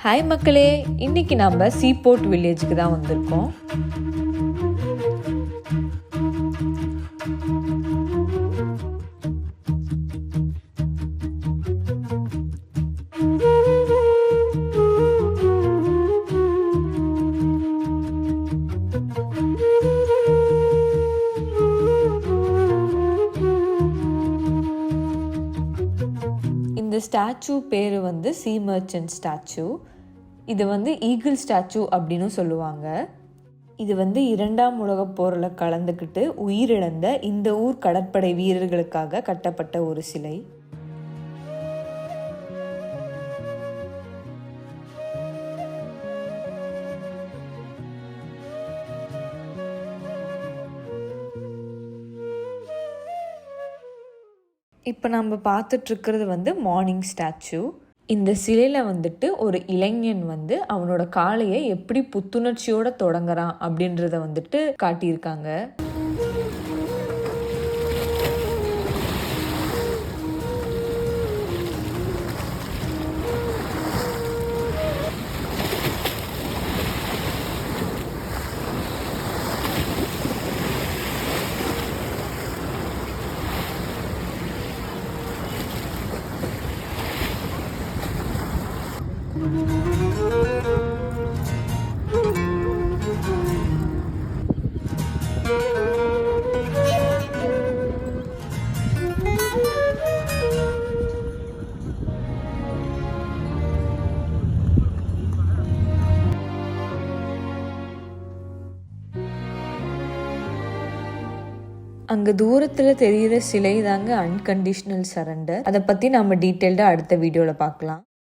Hi மக்களே, இன்னைக்கு நம்ம சீபோர்ட் வில்லேஜுக்கு தான் வந்திருக்கோம். இந்த ஸ்டாச்சு பேர் வந்து சீ மர்ச்சன்ட் ஸ்டாச்சு. இது வந்து ஈகிள் ஸ்டாச்சு அப்படின்னு சொல்லுவாங்க. இது வந்து 2ஆம் உலகப் போரில் கலந்துக்கிட்டு உயிரிழந்த இந்த ஊர் கடற்படை வீரர்களுக்காக கட்டப்பட்ட ஒரு சிலை. இப்போ நம்ம பார்த்துட்ருக்கிறது வந்து மார்னிங் ஸ்டாச்சு. இந்த சிலையில் வந்துட்டு ஒரு இளைஞன் வந்து அவனோட காலையை எப்படி புத்துணர்ச்சியோடு தொடங்குறான் அப்படின்றத வந்துட்டு காட்டியிருக்காங்க. அங்கே தூரத்தில் தெரிகிற சிலை தாங்க அன்கண்டிஷனல் சரண்டர். அதை பற்றி நம்ம டீட்டெயில்டாக அடுத்த வீடியோவில் பார்க்கலாம்.